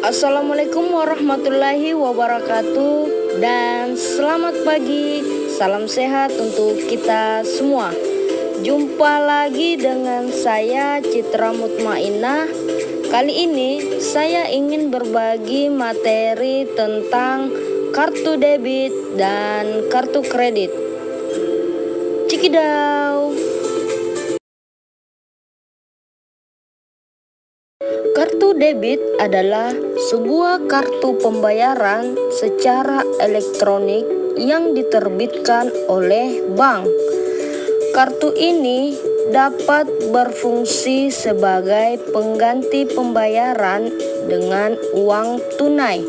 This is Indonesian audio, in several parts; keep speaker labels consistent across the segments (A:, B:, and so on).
A: Assalamualaikum warahmatullahi wabarakatuh dan selamat pagi, salam sehat untuk kita semua. Jumpa lagi dengan saya Citra Mutmainah. Kali ini saya ingin berbagi materi tentang kartu debit dan kartu kredit. Cikidau. Kartu debit adalah sebuah kartu pembayaran secara elektronik yang diterbitkan oleh bank. Kartu ini dapat berfungsi sebagai pengganti pembayaran dengan uang tunai.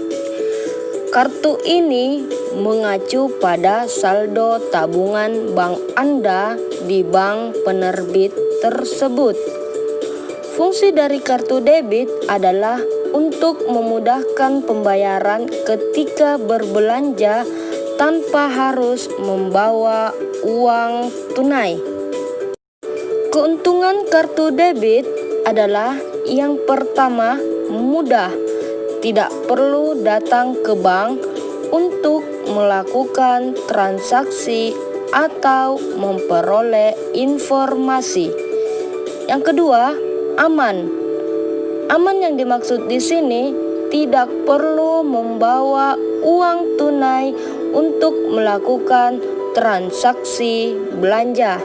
A: Kartu ini mengacu pada saldo tabungan bank Anda di bank penerbit tersebut. Fungsi dari kartu debit adalah untuk memudahkan pembayaran ketika berbelanja tanpa harus membawa uang tunai. Keuntungan kartu debit adalah yang pertama, mudah. Tidak perlu datang ke bank untuk melakukan transaksi atau memperoleh informasi. Yang kedua, aman. Aman yang dimaksud di sini tidak perlu membawa uang tunai untuk melakukan transaksi belanja.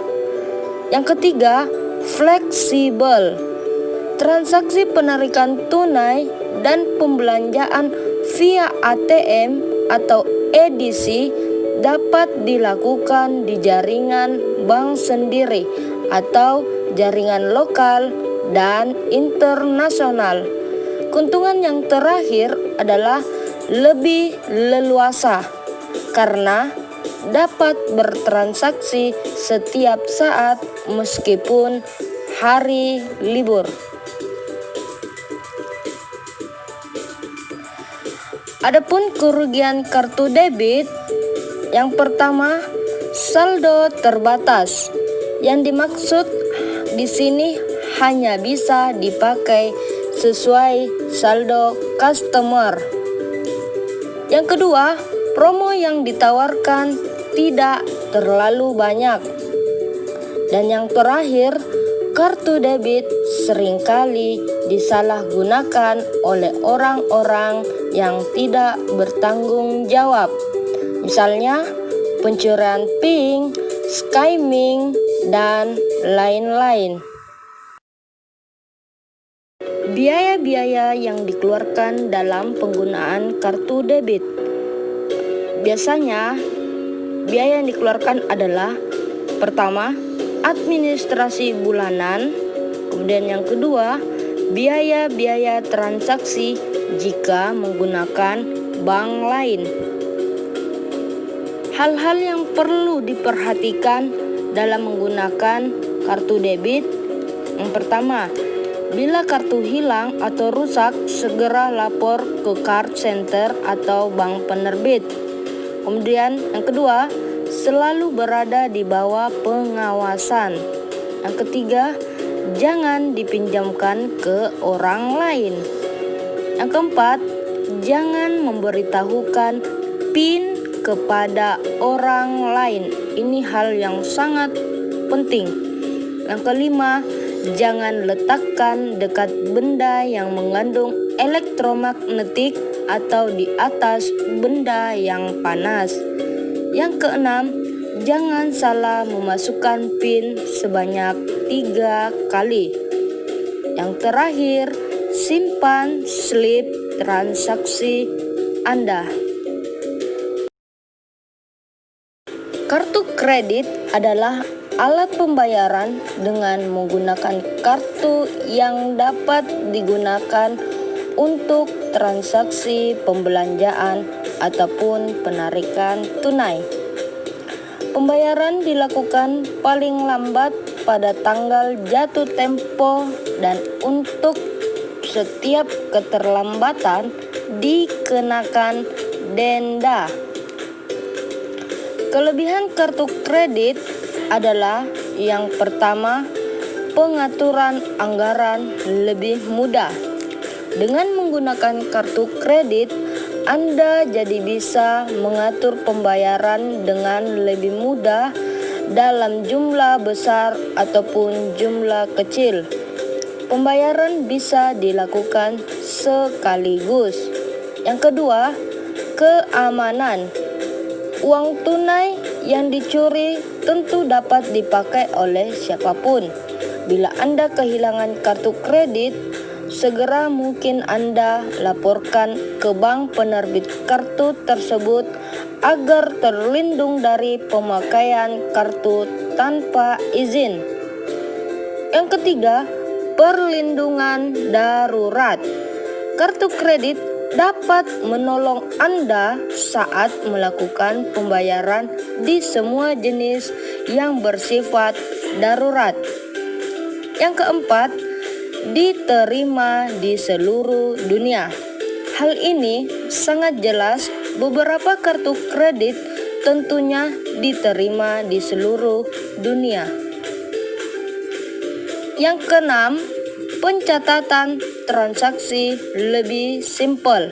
A: Yang ketiga, fleksibel. Transaksi penarikan tunai dan pembelanjaan via ATM atau edisi dapat dilakukan di jaringan bank sendiri atau jaringan lokal dan internasional. Keuntungan yang terakhir adalah lebih leluasa karena dapat bertransaksi setiap saat meskipun hari libur. Adapun kerugian kartu debit, yang pertama, saldo terbatas. Yang dimaksud di sini hanya bisa dipakai sesuai saldo customer. Yang kedua, promo yang ditawarkan tidak terlalu banyak. Dan yang terakhir, kartu debit seringkali disalahgunakan oleh orang-orang yang tidak bertanggung jawab. Misalnya, pencurian PIN, skimming, dan lain-lain. Biaya-biaya yang dikeluarkan dalam penggunaan kartu debit. Biasanya, biaya yang dikeluarkan adalah pertama, administrasi bulanan, kemudian yang kedua, biaya-biaya transaksi jika menggunakan bank lain. Hal-hal yang perlu diperhatikan dalam menggunakan kartu debit. Yang pertama, bila kartu hilang atau rusak, segera lapor ke card center atau bank penerbit. Kemudian yang kedua, selalu berada di bawah pengawasan. Yang ketiga, jangan dipinjamkan ke orang lain. Yang keempat, jangan memberitahukan PIN kepada orang lain. Ini hal yang sangat penting. Yang kelima, jangan letakkan dekat benda yang mengandung elektromagnetik atau di atas benda yang panas. Yang keenam, jangan salah memasukkan PIN sebanyak 3 kali. Yang terakhir, simpan slip transaksi Anda. Kartu kredit adalah alat pembayaran dengan menggunakan kartu yang dapat digunakan untuk transaksi pembelanjaan ataupun penarikan tunai. Pembayaran dilakukan paling lambat pada tanggal jatuh tempo dan untuk setiap keterlambatan dikenakan denda. Kelebihan kartu kredit adalah yang pertama, pengaturan anggaran lebih mudah. Dengan menggunakan kartu kredit, Anda jadi bisa mengatur pembayaran dengan lebih mudah dalam jumlah besar ataupun jumlah kecil. Pembayaran bisa dilakukan sekaligus. Yang kedua, keamanan. Uang tunai yang dicuri tentu dapat dipakai oleh siapapun. Bila Anda kehilangan kartu kredit, segera mungkin Anda laporkan ke bank penerbit kartu tersebut agar terlindung dari pemakaian kartu tanpa izin. Yang ketiga, perlindungan darurat. Kartu kredit dapat menolong Anda saat melakukan pembayaran di semua jenis yang bersifat darurat. Yang keempat, diterima di seluruh dunia. Hal ini sangat jelas, beberapa kartu kredit tentunya diterima di seluruh dunia. Yang keenam, pencatatan transaksi lebih simpel.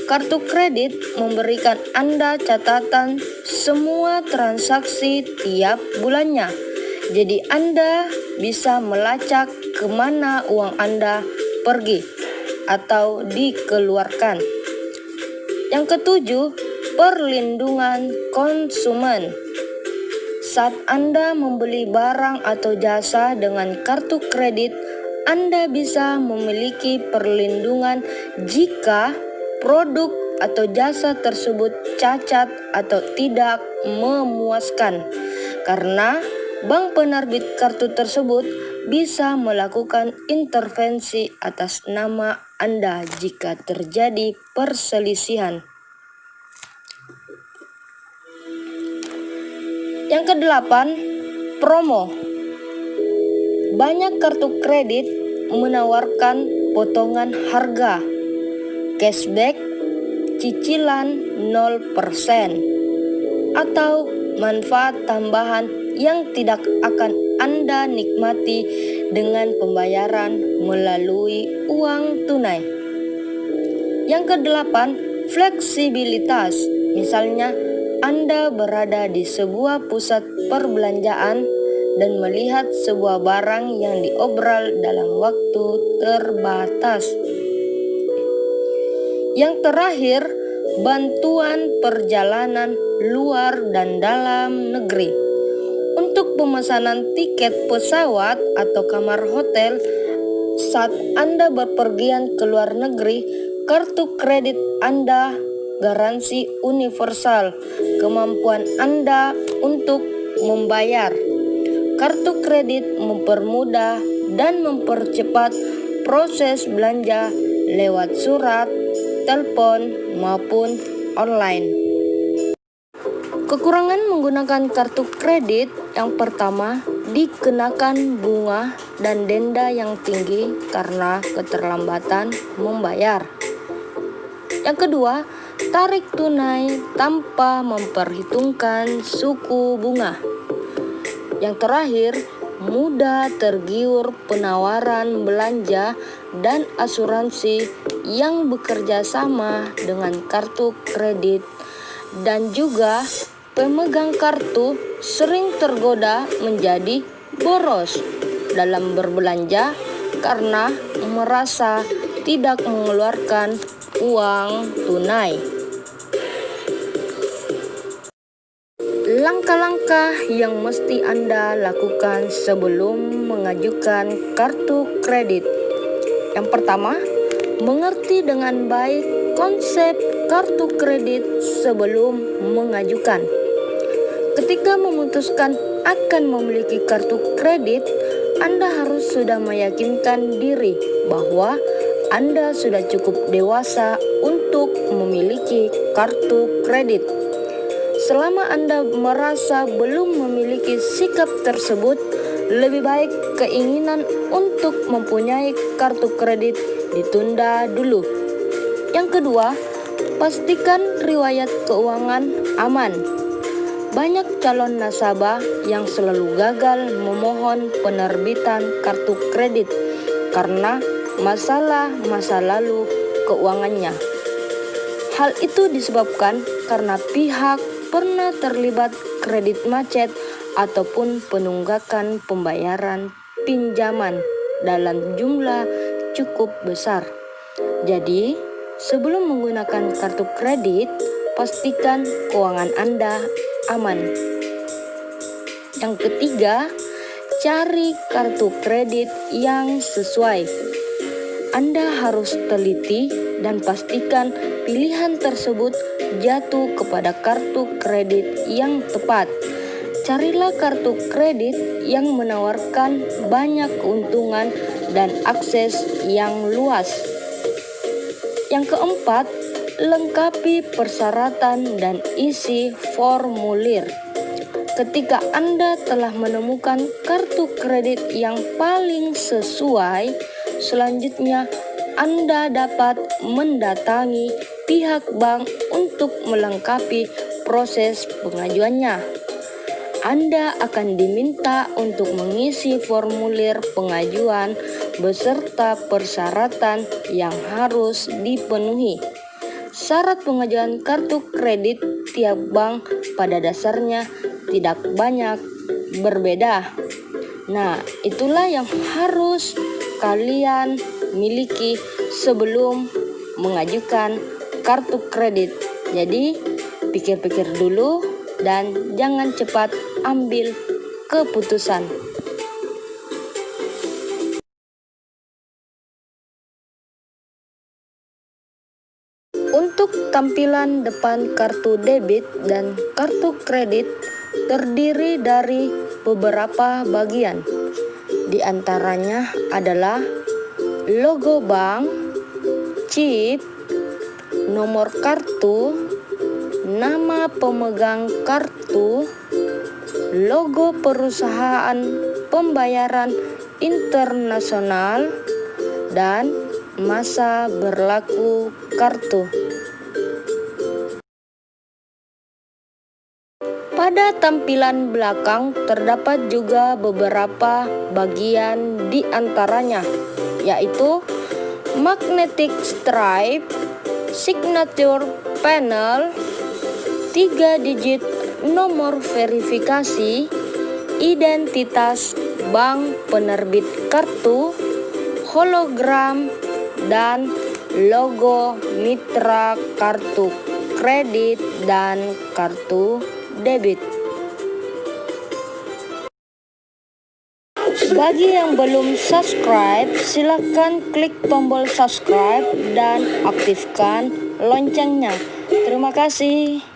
A: Kartu kredit memberikan Anda catatan semua transaksi tiap bulannya. Jadi Anda bisa melacak kemana uang Anda pergi atau dikeluarkan. Yang ketujuh, perlindungan konsumen. Saat Anda membeli barang atau jasa dengan kartu kredit, Anda bisa memiliki perlindungan jika produk atau jasa tersebut cacat atau tidak memuaskan, karena bank penerbit kartu tersebut bisa melakukan intervensi atas nama Anda jika terjadi perselisihan. Yang kedelapan, promo. Banyak kartu kredit menawarkan potongan harga, cashback, cicilan 0%, atau manfaat tambahan yang tidak akan Anda nikmati dengan pembayaran melalui uang tunai. Yang kedelapan, fleksibilitas. Misalnya, Anda berada di sebuah pusat perbelanjaan dan melihat sebuah barang yang diobral dalam waktu terbatas. Yang terakhir, bantuan perjalanan luar dan dalam negeri. Untuk pemesanan tiket pesawat atau kamar hotel saat Anda berpergian ke luar negeri, kartu kredit Anda garansi universal kemampuan Anda untuk membayar. Kartu kredit mempermudah dan mempercepat proses belanja lewat surat, telepon, maupun online. Kekurangan menggunakan kartu kredit yang pertama, dikenakan bunga dan denda yang tinggi karena keterlambatan membayar. Yang kedua, tarik tunai tanpa memperhitungkan suku bunga. Yang terakhir, mudah tergiur penawaran belanja dan asuransi yang bekerja sama dengan kartu kredit, dan juga pemegang kartu sering tergoda menjadi boros dalam berbelanja karena merasa tidak mengeluarkan uang tunai. Langkah-langkah yang mesti Anda lakukan sebelum mengajukan kartu kredit. Yang pertama, mengerti dengan baik konsep kartu kredit sebelum mengajukan. Ketika memutuskan akan memiliki kartu kredit, Anda harus sudah meyakinkan diri bahwa Anda sudah cukup dewasa untuk memiliki kartu kredit. Selama Anda merasa belum memiliki sikap tersebut, lebih baik keinginan untuk mempunyai kartu kredit ditunda dulu. Yang kedua, pastikan riwayat keuangan aman. Banyak calon nasabah yang selalu gagal memohon penerbitan kartu kredit karena masalah masa lalu keuangannya. Hal itu disebabkan karena pihak pernah terlibat kredit macet ataupun penunggakan pembayaran pinjaman dalam jumlah cukup besar. Jadi, sebelum menggunakan kartu kredit, pastikan keuangan Anda aman. Yang ketiga, cari kartu kredit yang sesuai. Anda harus teliti dan pastikan pilihan tersebut jatuh kepada kartu kredit yang tepat. Carilah kartu kredit yang menawarkan banyak keuntungan dan akses yang luas. Yang keempat, lengkapi persyaratan dan isi formulir. Ketika Anda telah menemukan kartu kredit yang paling sesuai, selanjutnya Anda dapat mendatangi pihak bank untuk melengkapi proses pengajuannya. Anda akan diminta untuk mengisi formulir pengajuan beserta persyaratan yang harus dipenuhi. Syarat pengajuan kartu kredit tiap bank pada dasarnya tidak banyak berbeda. Nah, itulah yang harus kalian miliki sebelum mengajukan kartu kredit. Jadi, pikir-pikir dulu dan jangan cepat ambil keputusan. Untuk tampilan depan kartu debit dan kartu kredit terdiri dari beberapa bagian. Di antaranya adalah logo bank, chip, nomor kartu, nama pemegang kartu, logo perusahaan pembayaran internasional, dan masa berlaku kartu. Pada tampilan belakang terdapat juga beberapa bagian di antaranya, yaitu magnetic stripe, signature panel, 3 digit nomor verifikasi, identitas bank penerbit kartu, hologram, dan logo mitra kartu kredit dan kartu debit. Bagi yang belum subscribe, silakan klik tombol subscribe dan aktifkan loncengnya. Terima kasih.